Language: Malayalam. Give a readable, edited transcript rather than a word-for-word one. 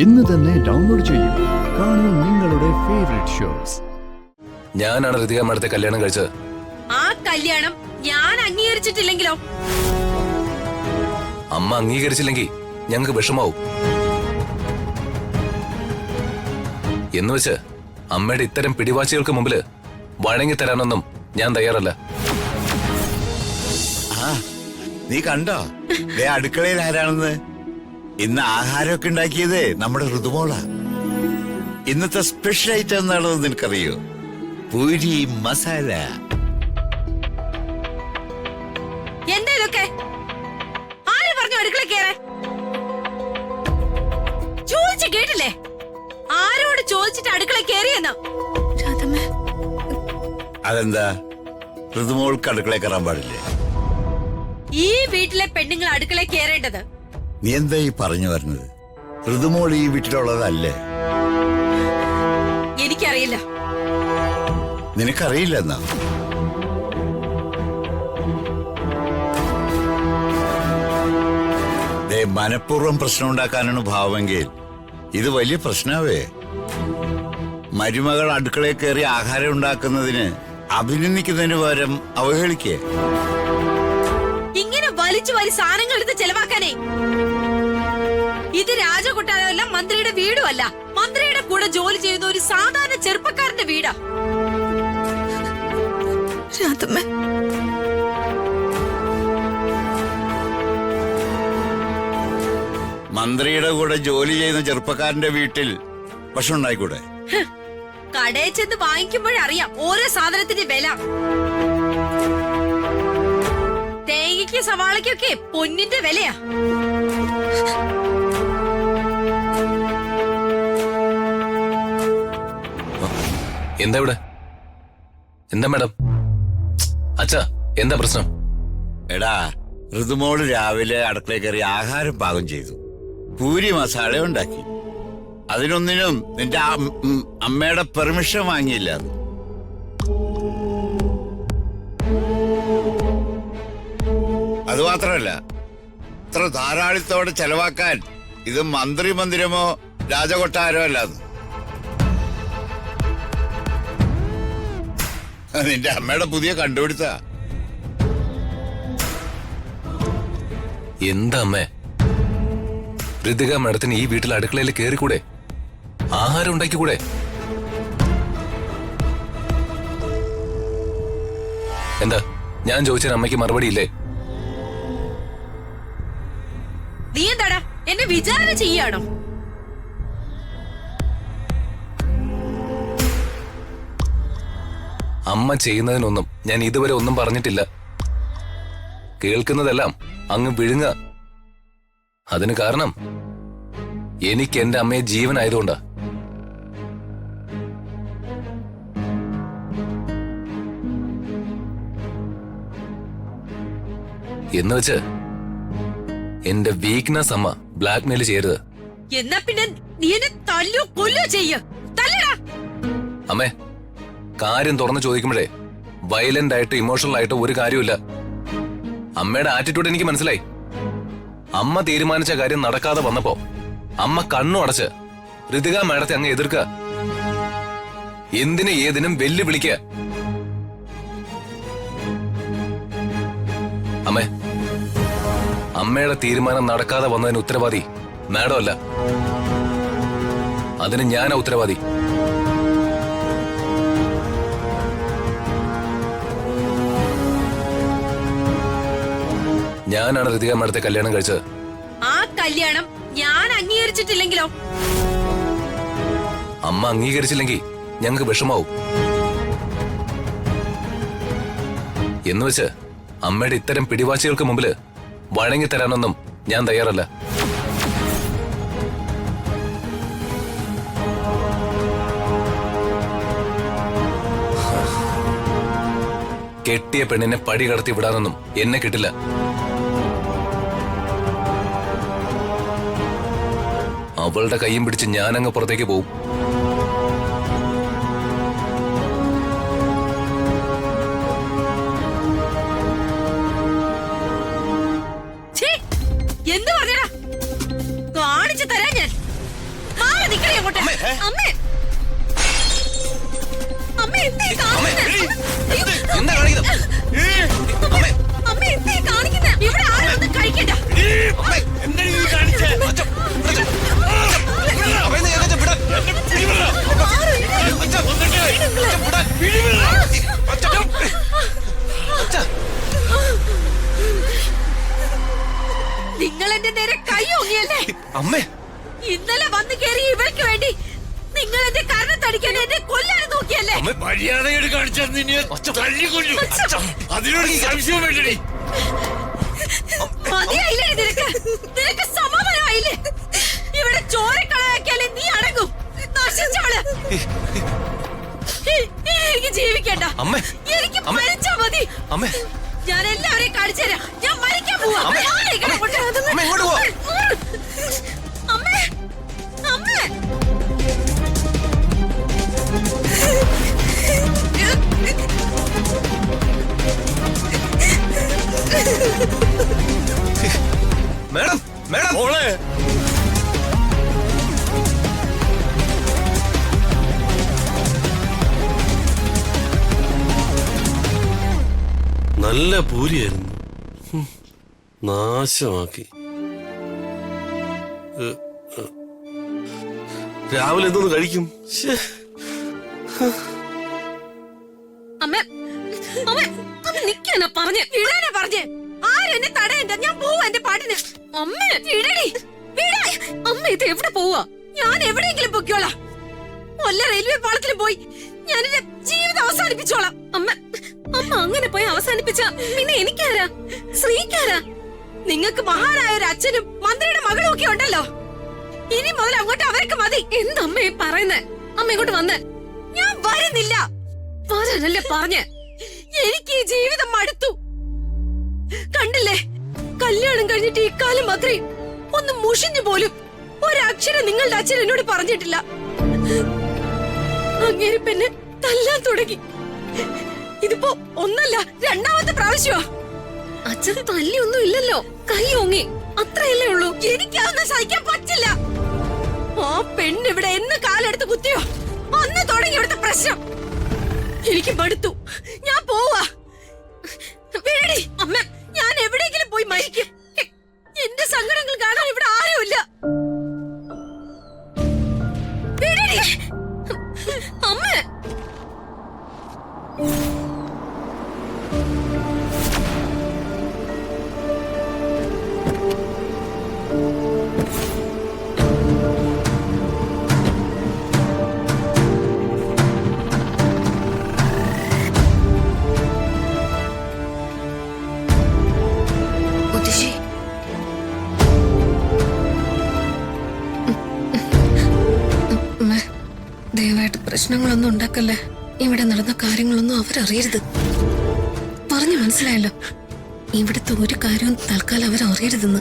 ഇന്ന് തന്നെ ഡൗൺലോഡ് ചെയ്യൂ. കാണൂ നിങ്ങളുടെ ഫേവറേറ്റ് ഷോസ്. ഞാനാണ് ഋതിക മാഡത്തെ കല്യാണം കഴിച്ചത്. ആ കല്യാണം ഞാൻ അംഗീകരിച്ചിട്ടില്ലെങ്കിലോ? അമ്മ അംഗീകരിച്ചില്ലെങ്കിൽ ഞങ്ങൾക്ക് വിഷമാവും. എന്നുവെച്ച് അമ്മയുടെ ഇത്തരം പിടിവാശികൾക്ക് മുമ്പില് വഴങ്ങി തരാനൊന്നും ഞാൻ തയ്യാറല്ല. നീ കണ്ടോ അടുക്കളയിൽ ആരാണെന്ന്? ഇന്ന് ആഹാരമൊക്കെ ഉണ്ടാക്കിയത് നമ്മുടെ ഋതുമോളാ. ഇന്നത്തെ സ്പെഷ്യൽ ഐറ്റം എന്താണെന്ന് നിനക്കറിയോ? പൂരി മസാല. എന്താ ഇതൊക്കെ? ആര് പറഞ്ഞു അടുക്കള കയറാൻ? ചോദിച്ചു കേട്ടില്ലേ? ആരോട് ചോദിച്ചിട്ട് അടുക്കള കയറിയെന്ന്? അതെന്താ ഋതുമോൾക്ക് അടുക്കള കയറാൻ പാടില്ലേ? ഈ വീട്ടിലെ പെണ്ണുങ്ങൾ അടുക്കള കയറേണ്ടത്. നീ എന്താ ഈ പറഞ്ഞു വരുന്നത്? ഋതുമോൾ ഈ വീട്ടിലുള്ളതല്ലേ? എനിക്കറിയില്ല. നിനക്കറിയില്ലെന്നാ? മനഃപൂർവ്വം പ്രശ്നം ഉണ്ടാക്കാനാണ് ഭാവമെങ്കിൽ ഇത് വലിയ പ്രശ്നവേ. മരുമകൾ അടുക്കളയിൽ കയറി ആഹാരം ഉണ്ടാക്കുന്നതിന് അഭിനന്ദിക്കുന്നതിന് പകരം അവഹേളിക്കേ. ഇങ്ങനെ വലിച്ചു വാരി സാധനങ്ങൾ എടുത്ത് ചെലവാക്കാനേ. ഇത് രാജകൊട്ടാരമല്ല, മന്ത്രിയുടെ വീടും അല്ല. മന്ത്രിയുടെ കൂടെ ജോലി ചെയ്യുന്ന ഒരു സാധാരണ ചെറുപ്പക്കാരന്റെ വീടാ. മന്ത്രിയുടെ കൂടെ ജോലി ചെയ്യുന്ന ചെറുപ്പക്കാരന്റെ വീട്ടിൽ ഭക്ഷണം ഉണ്ടായിക്കൂടെ? കടയിൽ ചെന്ന് വാങ്ങിക്കുമ്പോഴറിയാം ഓരോ സാധനത്തിന്റെ വില. തേങ്ങയ്ക്ക് സവാളയ്ക്കൊക്കെ പൊന്നിന്റെ വിലയാ. എന്താ ഇവിടെ? എന്താ മാഡം? അച്ഛാ, എന്താ പ്രശ്നം? എടാ, ഋതുമോള് രാവിലെ അടുക്കളയിൽ കയറി ആഹാരം പാകം ചെയ്തു. പൂരി മസാല ഉണ്ടാക്കി. അതിനൊന്നിനും നിന്റെ അമ്മയുടെ പെർമിഷൻ വാങ്ങിയില്ല. അത് മാത്രമല്ല, ഇത്ര ധാരാളിത്തോടെ ചെലവാക്കാൻ ഇത് മന്ത്രിമന്ദിരമോ രാജകൊട്ടാരോ അല്ലാതെ. നിന്റെ അമ്മയുടെ പുതിയ കണ്ടുപിടുത്ത. എന്താ അമ്മേ? ഋതിക മാഡത്തിന് ഈ വീട്ടിൽ അടുക്കളയിൽ കയറിക്കൂടെ? ആഹാരം ഉണ്ടാക്കിക്കൂടെ? എന്താ ഞാൻ ചോദിച്ചതിന് അമ്മയ്ക്ക് മറുപടി ഇല്ലേ? നീ എന്താടാ എന്നെ വിചാരണ ചെയ്യാണോ? അമ്മ ചെയ്യുന്നതിനൊന്നും ഞാൻ ഇതുവരെ ഒന്നും പറഞ്ഞിട്ടില്ല. കേൾക്കുന്നതെല്ലാം അങ്ങ് വിഴുങ്ങ. അതിന് കാരണം എനിക്ക് എന്റെ അമ്മയെ ജീവനായതുകൊണ്ടാ. എന്നുവെച്ച് എന്റെ വീക്ക്നെസ് അമ്മ ബ്ലാക്ക്മെയിൽ ചെയ്യരുത്. എന്നാ പിന്നെ നീ എന്നെ തല്ലോ കൊല്ലോ ചെയ്യ. അമ്മേ, കാര്യം തുറന്നു ചോദിക്കുമ്പോഴേ വയലന്റ് ആയിട്ട് ഇമോഷണൽ ആയിട്ട് ഒരു കാര്യമില്ല. അമ്മയുടെ ആറ്റിറ്റ്യൂഡ് എനിക്ക് മനസ്സിലായി. അമ്മ തീരുമാനിച്ച കാര്യം നടക്കാതെ വന്നപ്പോ അമ്മ കണ്ണു അടച്ച് ഋതിക മാഡത്തെ അങ്ങ് എതിർക്കുക. എന്തിനും ഏതിനും വെല്ലുവിളിക്കുക. അമ്മേ, അമ്മയുടെ തീരുമാനം നടക്കാതെ വന്നതിന് ഉത്തരവാദി മാഡം അല്ല. അതിന് ഞാനാ ഉത്തരവാദി. ഞാനാണ് ഋതിക മാഡത്തെ കല്യാണം കഴിച്ചത്. ആ കല്യാണം ഞാൻ അംഗീകരിച്ചിട്ടില്ലെങ്കിലോ? അമ്മ അംഗീകരിച്ചില്ലെങ്കിൽ ഞങ്ങൾക്ക് വിഷമാവും. എന്നുവെച്ച് അമ്മയുടെ ഇത്തരം പിടിവാശികൾക്ക് മുമ്പില് വഴങ്ങി തരാനൊന്നും ഞാൻ തയ്യാറല്ല. കെട്ടിയ പെണ്ണിനെ പടി കടത്തി വിടാനൊന്നും എന്നെ കിട്ടില്ല. അവളുടെ കൈയും പിടിച്ച് ഞാനങ്ങ് പുറത്തേക്ക് പോവും. എന്ത് പറഞ്ഞടാ? കാണിച്ചു തരാ ഞാൻ. അമ്മേ അമ്മ എന്തേ കാണിക്കുന്നെ? എന്താ കാണിക്കുന്നത്? അമ്മേ, അമ്മ എന്തേ കാണിക്കുന്നെ? ഇവിടെ ആരും ഒന്നും കഴിക്കണ്ട. അമ്മേ, എന്താണ് നീ കാണിച്ചേ? അച്ഛാ, അച്ഛാ, അമ്മേ, നീ അച്ഛാ, വിടാൻ. ആരും ഇല്ല. അച്ഛാ, അച്ഛാ, വിടാൻ. അച്ഛാ, അച്ഛാ. നിങ്ങൾ എന്റെ നേരെ കൈ ഓങ്ങിയല്ലേ? അമ്മേ, ഇന്നലെ വന്ന് കയറി ഇവൾക്ക് വേണ്ടി നിങ്ങൾ എന്റെ കരണത്തടിക്കാൻ എന്നെ കൊല്ലാൻ നോക്കിയല്ലേ? അമ്മേ, മര്യാദയോട് കാണിച്ചാൽ നിന്നെ തല്ലിക്കൊല്ലും. അതിനോട് സംശയം വേണ്ടടി. മതിയായില്ലേ നിനക്ക്? നിനക്ക് സമാധാനമായില്ലേ? ഇവിടെ ചോരക്കളയാക്കിയാലേ നീ അടങ്ങും. നശിച്ചവള്. എനിക്ക് ജീവിക്കണ്ട. അമ്മേ, എനിക്ക് അമ്മേ. മരിച്ചാ മതി. അമ്മേ, ഞാൻ എല്ലാവരെയും കാണിച്ചു തരാം. ഞാൻ മരിക്കാൻ പോവാ. അമ്മേ, അമ്മേ, ഇങ്ങോട്ട് പോ. അമ്മേ, അമ്മേ. Madam, madam. മോളെ നല്ല പൂരിയായിരുന്നു. നാശമാക്കി. രാവിലെ എന്തോന്ന് കഴിക്കും? ശ്ശേ. അമ്മേ, അമ്മേ, അമ്മ നിക്കാനാ പറഞ്ഞേ, ഇടാനാ പറഞ്ഞേ. ആരെന്നെ തടയണ്ട, ഞാൻ പോവാ എന്റെ പാട്ടിന്. അമ്മേ, ഇടടി, ഇടാ. അമ്മ ഇത് എവിടെ പോവാ? ഞാൻ എവിടെയെങ്കിലും പൊക്കോളാം. വല്ല റെയിൽവേ പാളത്തിലും പോയി ഞാൻ എന്റെ ജീവിതം അവസാനിപ്പിച്ചോളാം. അമ്മ, അമ്മ അങ്ങനെ പോയി അവസാനിപ്പിച്ച പിന്നെ എനിക്കാരാ? ശ്രീക്കാരാ? നിങ്ങൾക്ക് മഹാനായ ഒരു അച്ഛനും മന്ത്രിയുടെ മകളും ഒക്കെ ഉണ്ടല്ലോ. ഇനി മുതൽ അങ്ങോട്ട് അവർക്ക് മതി. എന്തമ്മേ പറയുന്നേ? അമ്മ ഇങ്ങോട്ട് വന്നേ. ഞാൻ വരുന്നില്ല. വരാനല്ലേ പറഞ്ഞേ? എനിക്ക് ഈ ജീവിതം മടുത്തു. കണ്ടില്ലേ, കല്യാണം കഴിഞ്ഞിട്ട് ഇക്കാലം മാത്രമേ ഒന്ന് മുഷിഞ്ഞു പോലും ഒരക്ഷരം നിങ്ങളുടെ അച്ഛൻ എന്നോട് പറഞ്ഞിട്ടില്ല. അങ്ങേര് പിന്നെ തല്ലാൻ തുടങ്ങി. ഇതിപ്പോ ഒന്നല്ല രണ്ടാമത്തെ പ്രാവശ്യമാ. അച്ഛൻ തല്ലിയൊന്നും ഇല്ലല്ലോ, കൈ ഓങ്ങി, അത്രയല്ലേ ഉള്ളൂ. എനിക്കതൊന്നും സഹിക്കാൻ പറ്റില്ല. ആ പെണ്ണ് ഇവിടെ എന്ന് കാലെടുത്ത് കുത്തിയോ അന്ന് തുടങ്ങി ഇവിടുത്തെ പ്രശ്നം. എനിക്ക് മടുത്തു. ഞാൻ പോവാ. വിടടി. അമ്മ, ഞാൻ എവിടെയെങ്കിലും പോയി മരിക്കും. എന്റെ സങ്കടങ്ങൾ കാണാൻ ഇവിടെ ആരുമില്ല. വിടടി. അമ്മ, ദയവായിട്ട് പ്രശ്നങ്ങളൊന്നും ഉണ്ടാക്കല്ലേ. ഇവിടെ നടന്ന കാര്യങ്ങളൊന്നും അവരറിയരുത്. പറഞ്ഞു മനസ്സിലായല്ലോ, ഇവിടുത്തെ ഒരു കാര്യവും തൽക്കാലം അവരറിയരുതെന്ന്.